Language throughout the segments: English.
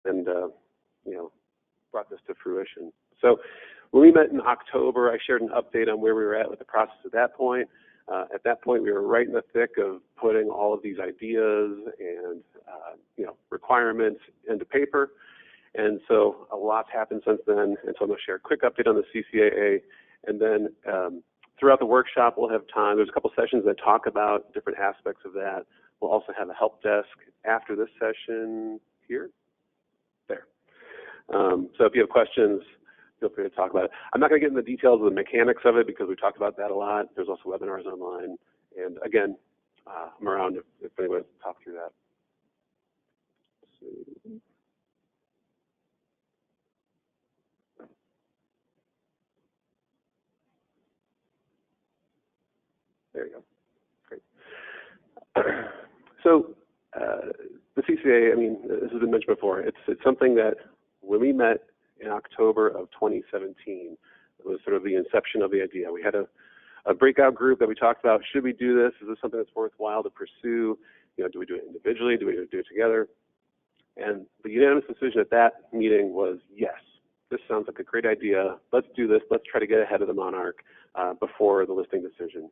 and brought this to fruition. So when we met in October, I shared an update on where we were at with the process at that point. At that point, we were right in the thick of putting all of these ideas and requirements into paper. And so a lot's happened since then. And so I'm going to share a quick update on the CCAA. And then throughout the workshop, we'll have time. There's a couple sessions that talk about different aspects of that. We'll also have a help desk after this session here. There. So if you have questions, feel free to talk about it. I'm not going to get into the details of the mechanics of it because we talked about that a lot. There's also webinars online. And again, I'm around if anyone wants to talk through that. There you go. Great. So the CCAA, I mean, this has been mentioned before. It's something that when we met in October of 2017, it was sort of the inception of the idea. We had a breakout group that we talked about, should we do this? Is this something that's worthwhile to pursue? Do we do it individually? Do we do it together? And the unanimous decision at that meeting was, yes, this sounds like a great idea. Let's do this. Let's try to get ahead of the Monarch before the listing decision.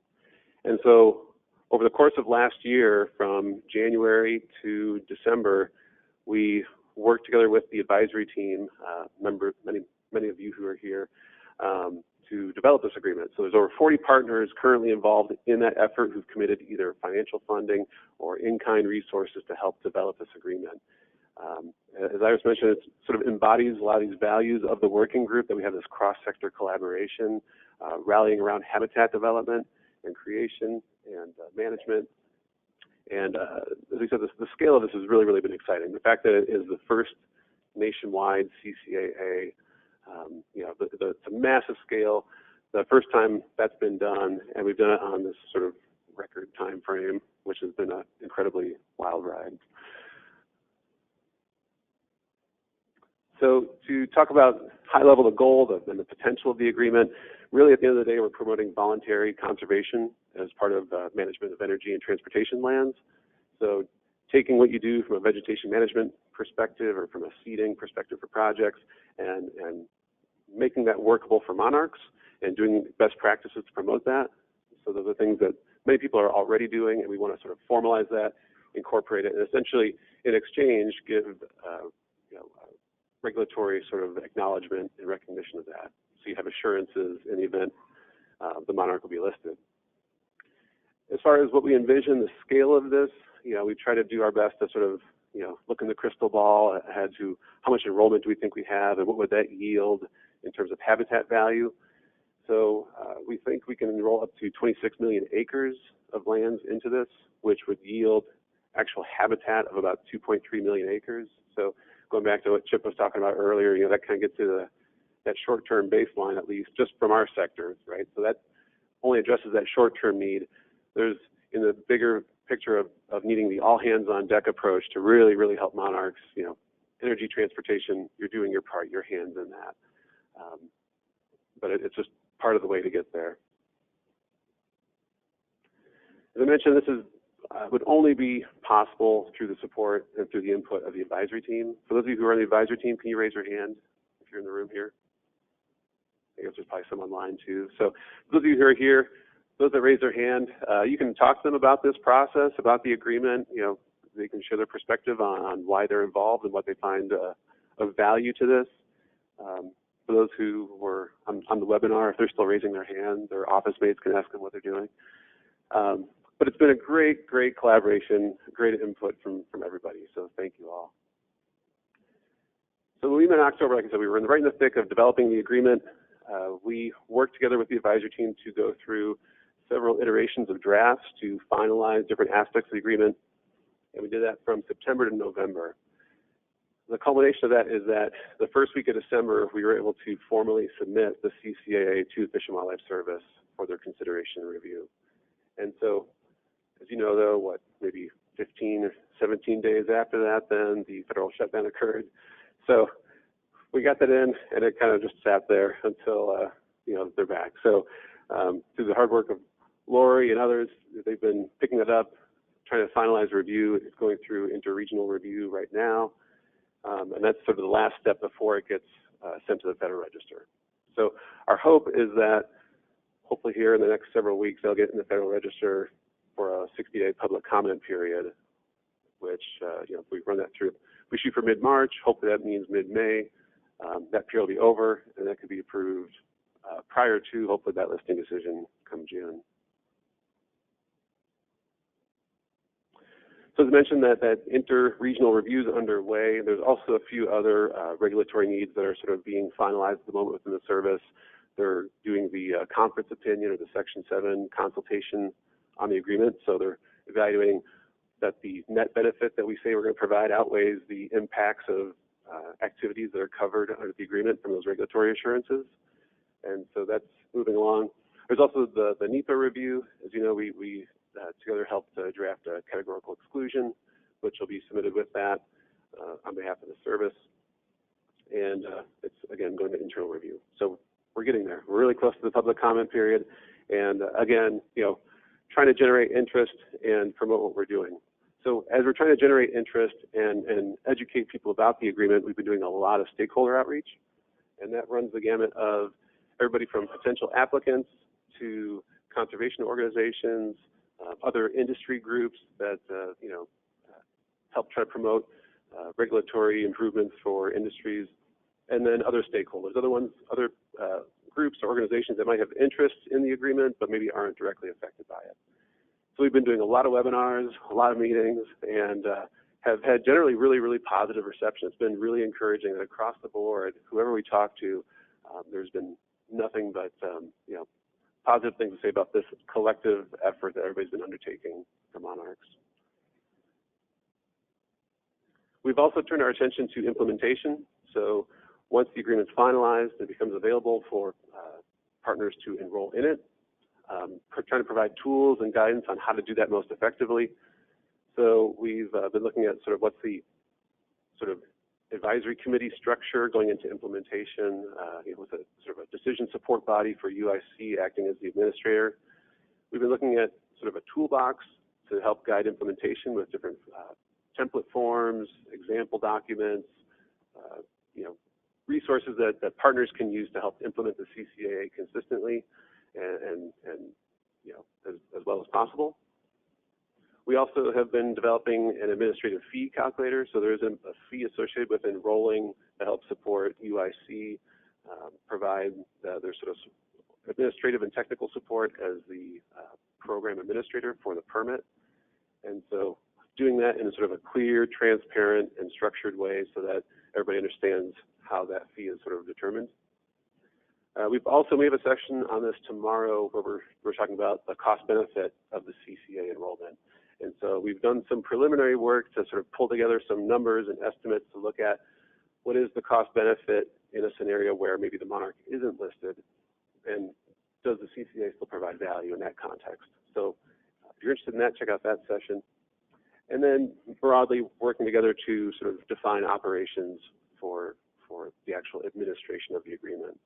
And so over the course of last year, from January to December, we worked together with the advisory team, many of you who are here, to develop this agreement. So there's over 40 partners currently involved in that effort who've committed either financial funding or in-kind resources to help develop this agreement. As Iris mentioned, it sort of embodies a lot of these values of the working group, that we have this cross-sector collaboration, rallying around habitat development and creation and management. And as we said, the scale of this has really, really been exciting. The fact that it is the first nationwide CCAA, it's a massive scale. The first time that's been done, and we've done it on this sort of record time frame, which has been an incredibly wild ride. So to talk about high level the goal and the potential of the agreement, really at the end of the day, we're promoting voluntary conservation as part of management of energy and transportation lands. So taking what you do from a vegetation management perspective or from a seeding perspective for projects and making that workable for monarchs and doing best practices to promote that. So those are things that many people are already doing, and we want to sort of formalize that, incorporate it, and essentially in exchange give regulatory sort of acknowledgement and recognition of that. So you have assurances in the event the monarch will be listed. As far as what we envision, the scale of this, we try to do our best to sort of, look in the crystal ball ahead to how much enrollment do we think we have and what would that yield in terms of habitat value. So we think we can enroll up to 26 million acres of lands into this, which would yield actual habitat of about 2.3 million acres. So going back to what Chip was talking about earlier, that kind of gets to that short-term baseline, at least just from our sector, right? So that only addresses that short-term need. There's, in the bigger picture of needing the all-hands-on-deck approach to really, really help monarchs, energy transportation, you're doing your part, your hands in that. But it's just part of the way to get there. As I mentioned, this would only be possible through the support and through the input of the advisory team. For those of you who are on the advisory team, can you raise your hand if you're in the room here? I guess there's probably some online too. So those of you who are here, those that raise their hand, you can talk to them about this process, about the agreement. They can share their perspective on why they're involved and what they find of value to this. For those who were on the webinar, if they're still raising their hand, their office mates can ask them what they're doing. But it's been a great, great collaboration, great input from everybody. So thank you all. So when we met in October, like I said, we were right in the thick of developing the agreement. We worked together with the advisory team to go through several iterations of drafts to finalize different aspects of the agreement. And we did that from September to November. The culmination of that is that the first week of December, we were able to formally submit the CCAA to Fish and Wildlife Service for their consideration and review. And so, as you know, though, maybe 15 or 17 days after that, then the federal shutdown occurred. So we got that in, and it kind of just sat there until, they're back. So through the hard work of Lori and others, they've been picking it up, trying to finalize review. It's going through interregional review right now. and that's sort of the last step before it gets sent to the Federal Register. So our hope is that hopefully here in the next several weeks they'll get in the Federal Register for a 60-day public comment period, which if we run that through, if we shoot for mid-March, hopefully that means mid-May. That period will be over, and that could be approved prior to hopefully that listing decision come June. So as I mentioned, that inter-regional review is underway. There's also a few other regulatory needs that are sort of being finalized at the moment within the service. They're doing the conference opinion or the Section 7 consultation on the agreement. So they're evaluating that the net benefit that we say we're going to provide outweighs the impacts of activities that are covered under the agreement from those regulatory assurances. And so that's moving along. There's also the NEPA review. As you know, we together helped draft a categorical exclusion, which will be submitted with that on behalf of the service. And it's, again, going to internal review. So we're getting there. We're really close to the public comment period. And again, trying to generate interest and promote what we're doing. So as we're trying to generate interest and educate people about the agreement, we've been doing a lot of stakeholder outreach. And that runs the gamut of everybody from potential applicants to conservation organizations, other industry groups that help try to promote regulatory improvements for industries, and then other stakeholders, other groups or organizations that might have interest in the agreement but maybe aren't directly affected by it. So we've been doing a lot of webinars, a lot of meetings, and have had generally really, really positive reception. It's been really encouraging that across the board, whoever we talk to, there's been nothing but positive things to say about this collective effort that everybody's been undertaking for Monarchs. We've also turned our attention to implementation. So once the agreement's finalized, it becomes available for partners to enroll in it. Trying to provide tools and guidance on how to do that most effectively. So we've been looking at sort of what's the sort of advisory committee structure going into implementation, with a sort of a decision support body for UIC acting as the administrator. We've been looking at sort of a toolbox to help guide implementation with different template forms, example documents, resources that partners can use to help implement the CCAA consistently and as well as possible. We also have been developing an administrative fee calculator, so there is a fee associated with enrolling to help support UIC, provide their sort of administrative and technical support as the program administrator for the permit. And so doing that in sort of a clear, transparent, and structured way so that everybody understands how that fee is sort of determined. We have a section on this tomorrow where we're talking about the cost benefit of the CCA enrollment. And so we've done some preliminary work to sort of pull together some numbers and estimates to look at what is the cost benefit in a scenario where maybe the Monarch isn't listed, and does the CCA still provide value in that context. So if you're interested in that, check out that session. And then broadly working together to sort of define operations for the actual administration of the agreement.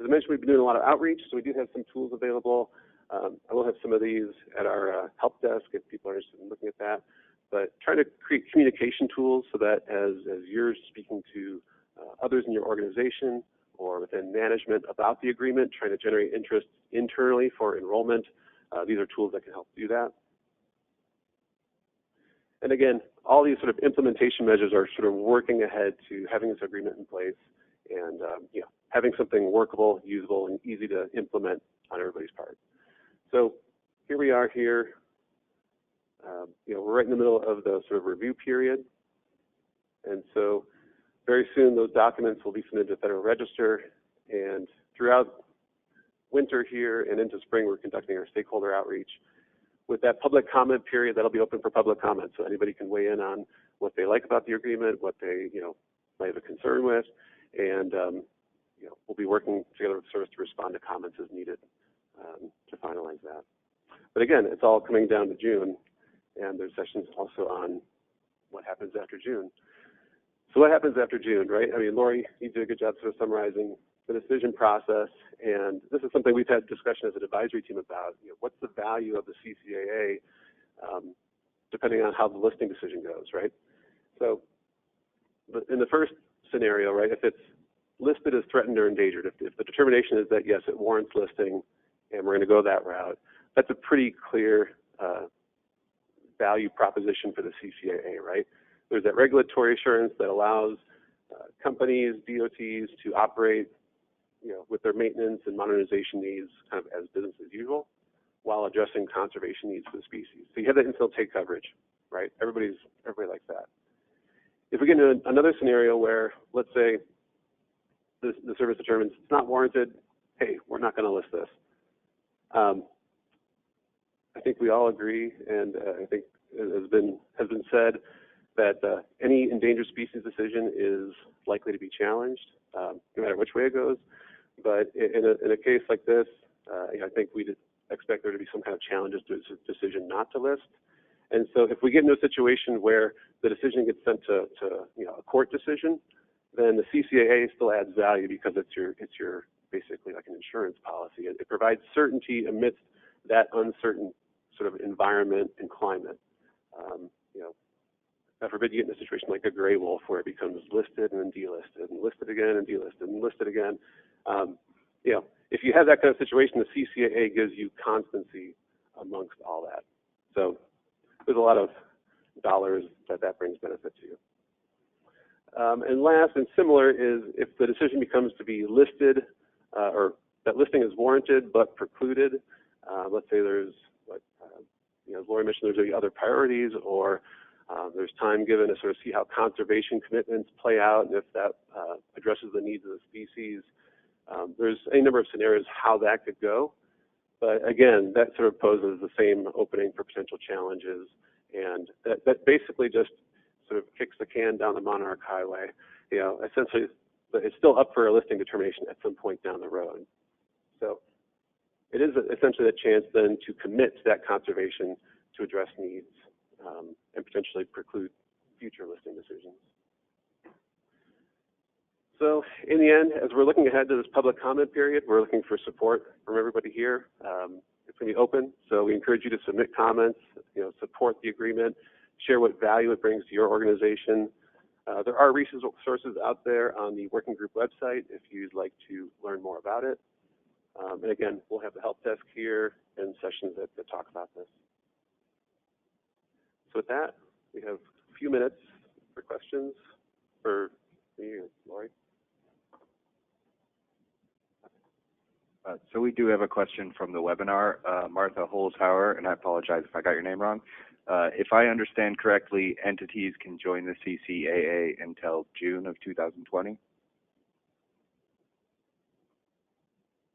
As I mentioned, we've been doing a lot of outreach, so we do have some tools available. I will have some of these at our help desk if people are interested in looking at that. But trying to create communication tools so that as you're speaking to others in your organization or within management about the agreement, trying to generate interest internally for enrollment, these are tools that can help do that. And again, all these sort of implementation measures are sort of working ahead to having this agreement in place and having something workable, usable, and easy to implement on everybody's part. So here we are here. We're right in the middle of the sort of review period. And so very soon those documents will be submitted to the Federal Register. And throughout winter here and into spring, we're conducting our stakeholder outreach. With that public comment period, that'll be open for public comment. So anybody can weigh in on what they like about the agreement, what they might have a concern with. And we'll be working together with service to respond to comments as needed to finalize that. But again, it's all coming down to June, and there's sessions also on what happens after June. So what happens after June, right? I mean, Lori, you did a good job sort of summarizing the decision process, and this is something we've had discussion as an advisory team about. What's the value of the CCAA depending on how the listing decision goes, right? So But in the first scenario, right, if it's listed as threatened or endangered, if the determination is that, yes, it warrants listing and we're going to go that route, that's a pretty clear value proposition for the CCAA, right? There's that regulatory assurance that allows companies, DOTs to operate, with their maintenance and modernization needs kind of as business as usual, while addressing conservation needs for the species. So you have that infill take coverage, right? Everybody likes that. If we get into another scenario where, let's say, the service determines it's not warranted, hey, we're not going to list this. I think we all agree, and I think it has been said that any endangered species decision is likely to be challenged, no matter which way it goes. But in a case like this, I think we'd expect there to be some kind of challenges to a decision not to list. And so if we get into a situation where the decision gets sent to a court decision, then the CCAA still adds value because it's your basically like an insurance policy. It provides certainty amidst that uncertain sort of environment and climate. God forbid you get in a situation like a gray wolf where it becomes listed and then delisted and listed again and delisted and listed again. If you have that kind of situation, the CCAA gives you constancy amongst all that. So there's a lot of dollars that brings benefit to you. And last and similar is if the decision becomes to be listed or that listing is warranted but precluded. Let's say there's, as Lori mentioned, there's maybe other priorities or there's time given to sort of see how conservation commitments play out and if that addresses the needs of the species. There's any number of scenarios how that could go. But again, that sort of poses the same opening for potential challenges. And that basically just sort of kicks the can down the Monarch Highway. Essentially, it's still up for a listing determination at some point down the road. So it is essentially a chance then to commit to that conservation to address needs and potentially preclude future listing decisions. So in the end, as we're looking ahead to this public comment period, we're looking for support from everybody here. It's going to be open, so we encourage you to submit comments, support the agreement, share what value it brings to your organization. There are resources out there on the working group website if you'd like to learn more about it. And again, we'll have the help desk here and sessions that talk about this. So with that, we have a few minutes for questions for me or Lori. So we do have a question from the webinar, Martha Holzhauer, and I apologize if I got your name wrong. If I understand correctly, entities can join the CCAA until June of 2020?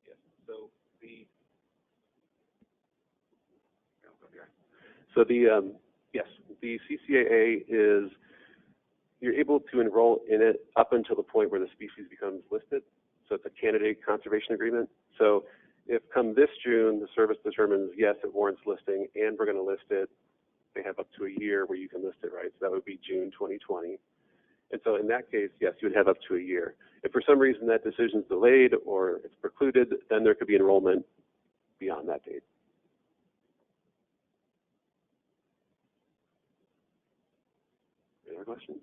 Yes. Yes, the CCAA is, you're able to enroll in it up until the point where the species becomes listed. So it's a candidate conservation agreement. So if come this June, the service determines, yes, it warrants listing and we're going to list it, they have up to a year where you can list it, right? So that would be June 2020. And so in that case, yes, you would have up to a year. If for some reason that decision is delayed or it's precluded, then there could be enrollment beyond that date. Any other questions?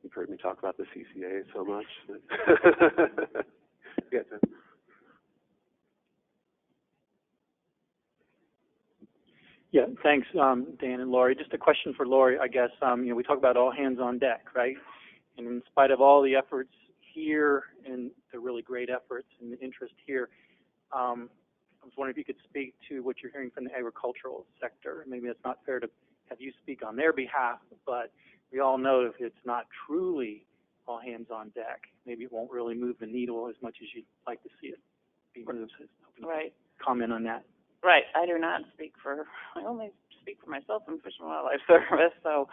You've heard me talk about the CCAA so much. Yeah, Tim. Yeah, thanks, Dan and Lori. Just a question for Lori, I guess. We talk about all hands on deck, right? And in spite of all the efforts here and the really great efforts and the interest here, I was wondering if you could speak to what you're hearing from the agricultural sector. Maybe it's not fair to have you speak on their behalf, but we all know if it's not truly all hands on deck, maybe it won't really move the needle as much as you'd like to see it be moved. Right. Comment on that. Right. I only speak for myself and Fish and Wildlife Service. So,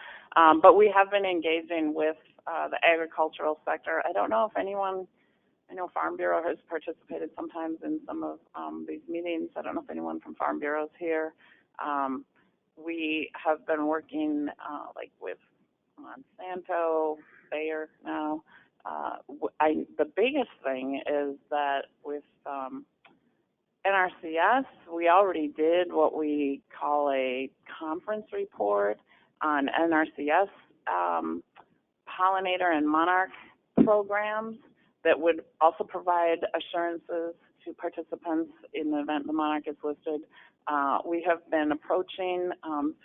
but we have been engaging with the agricultural sector. I don't know if anyone, I know Farm Bureau has participated sometimes in some of these meetings. I don't know if anyone from Farm Bureau is here. We have been working with Monsanto, Bayer now. The biggest thing is that with NRCS, we already did what we call a conference report on NRCS pollinator and monarch programs that would also provide assurances to participants in the event the monarch is listed. We have been approaching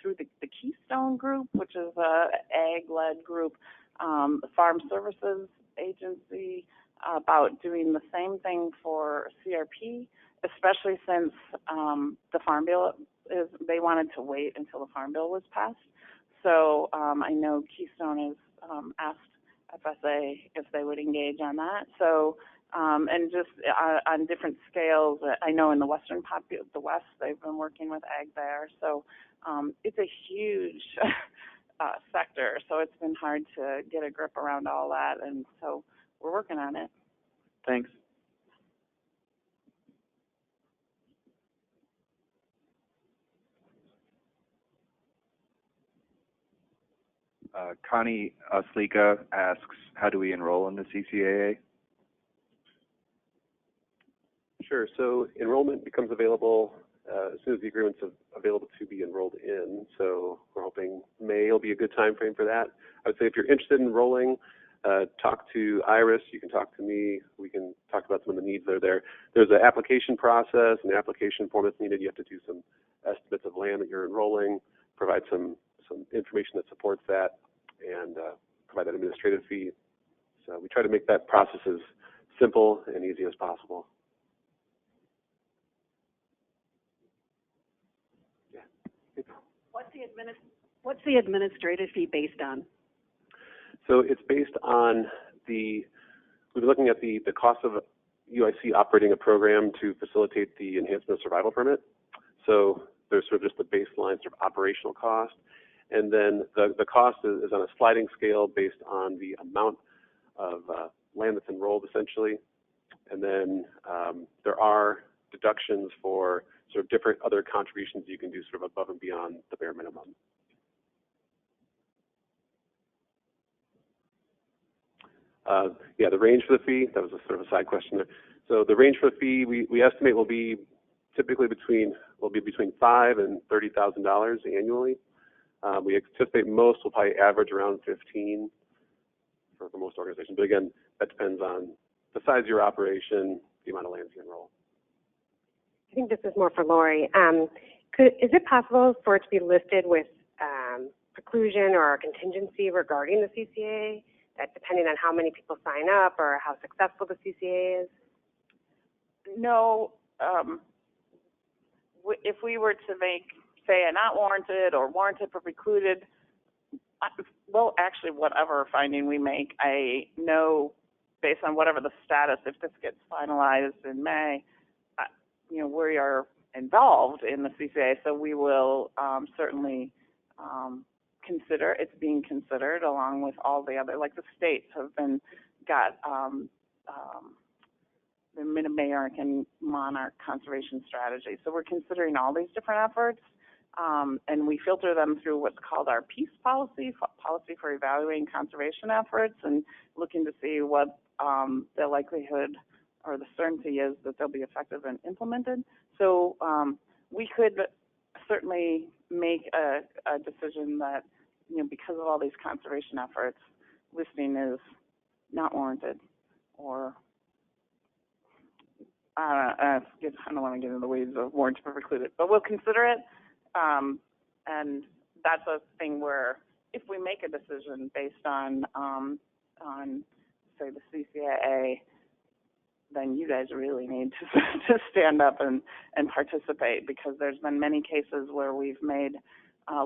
through the Keystone Group, which is a ag-led group, the Farm Services Agency, about doing the same thing for CRP, especially since the Farm Bill they wanted to wait until the Farm Bill was passed. So I know Keystone has asked FSA if they would engage on that. So and just on different scales, I know in the West, they've been working with ag there. So it's a huge sector. So it's been hard to get a grip around all that, and so we're working on it. Thanks. Connie Oslika asks, how do we enroll in the CCAA? Sure. So enrollment becomes available as soon as the agreement's available to be enrolled in. So we're hoping May will be a good time frame for that. I would say if you're interested in enrolling, talk to Iris. You can talk to me. We can talk about some of the needs that are there. There's an application process, an application form that's needed. You have to do some estimates of land that you're enrolling, provide some information that supports that, and provide that administrative fee. So we try to make that process as simple and easy as possible. Yeah. What's the administrative fee based on? So it's based on we've been looking at the cost of UIC operating a program to facilitate the enhancement of survival permit. So there's sort of just the baseline sort of operational cost. And then the cost is on a sliding scale based on the amount of land that's enrolled, essentially. And then there are deductions for sort of different other contributions you can do sort of above and beyond the bare minimum. Yeah, the range for the fee, that was a sort of a side question there. So the range for the fee, we estimate will be typically between $5,000 and $30,000 annually. We anticipate most will probably average around 15 for most organizations. But again, that depends on the size of your operation, the amount of land you enroll. I think this is more for Lori. Is it possible for it to be listed with preclusion or a contingency regarding the CCAA, that depending on how many people sign up or how successful the CCAA is? No. If we were to make, say, a not warranted or warranted but precluded, well, actually, whatever finding we make, I know based on whatever the status, if this gets finalized in May, we are involved in the CCAA, so we will certainly consider, it's being considered along with all the other, like the states have got the Mid-American Monarch Conservation Strategy. So we're considering all these different efforts, and we filter them through what's called our PEACE policy for evaluating conservation efforts, and looking to see what the likelihood or the certainty is that they'll be effective and implemented. So we could certainly make a decision that, because of all these conservation efforts, listing is not warranted, or I don't want to get into the weeds of warranted or precluded, but we'll consider it. And that's a thing where if we make a decision based on say, the CCAA, then you guys really need to stand up and participate, because there's been many cases where we've made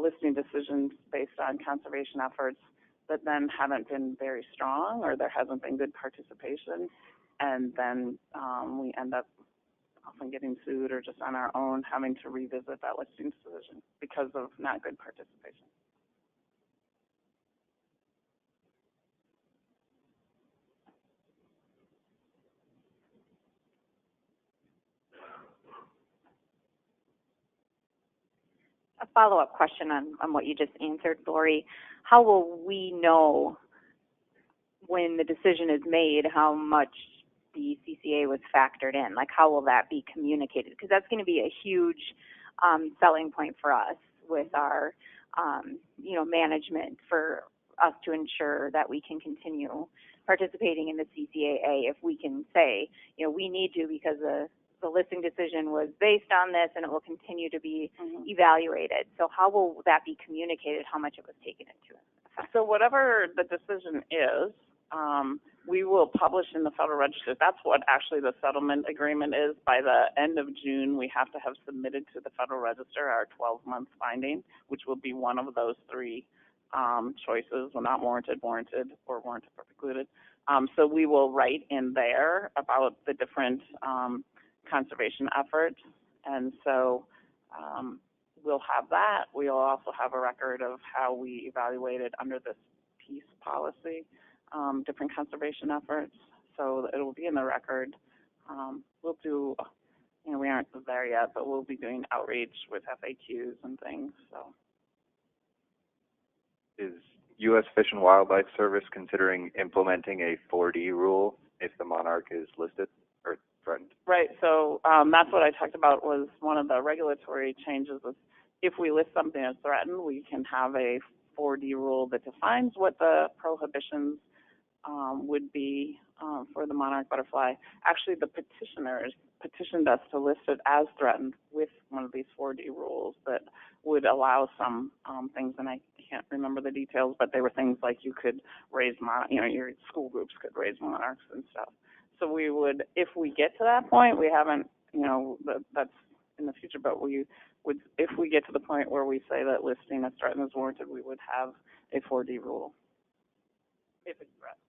listing decisions based on conservation efforts that then haven't been very strong, or there hasn't been good participation, and then we end up often getting sued or just on our own having to revisit that listing decision because of not good participation. A follow-up question on what you just answered, Lori. How will we know when the decision is made how much the CCA was factored in? Like, how will that be communicated? Because that's going to be a huge selling point for us with our management for us to ensure that we can continue participating in the CCAA if we can say, we need to because the listing decision was based on this and it will continue to be evaluated. So how will that be communicated, how much it was taken into effect? So whatever the decision is, we will publish in the Federal Register. That's what actually the settlement agreement is. By the end of June, we have to have submitted to the Federal Register our 12-month finding, which will be one of those three choices, well, not warranted, warranted, or warranted or precluded. So we will write in there about the different conservation efforts, and so we'll have that. We'll also have a record of how we evaluated under this peace policy different conservation efforts, so it will be in the record. We'll do, we aren't there yet, but we'll be doing outreach with FAQs and things, so. Is U.S. Fish and Wildlife Service considering implementing a 4D rule if the Monarch is listed or threatened? Right, so that's what I talked about was one of the regulatory changes is if we list something as threatened, we can have a 4D rule that defines what the prohibitions would be for the monarch butterfly. Actually, the petitioners petitioned us to list it as threatened with one of these 4D rules that would allow some things, and I can't remember the details, but they were things like you could raise, your school groups could raise monarchs and stuff. So we would, if we get to that point, we haven't, that's in the future, but we would, if we get to the point where we say that listing as threatened is warranted, we would have a 4D rule if it's threatened.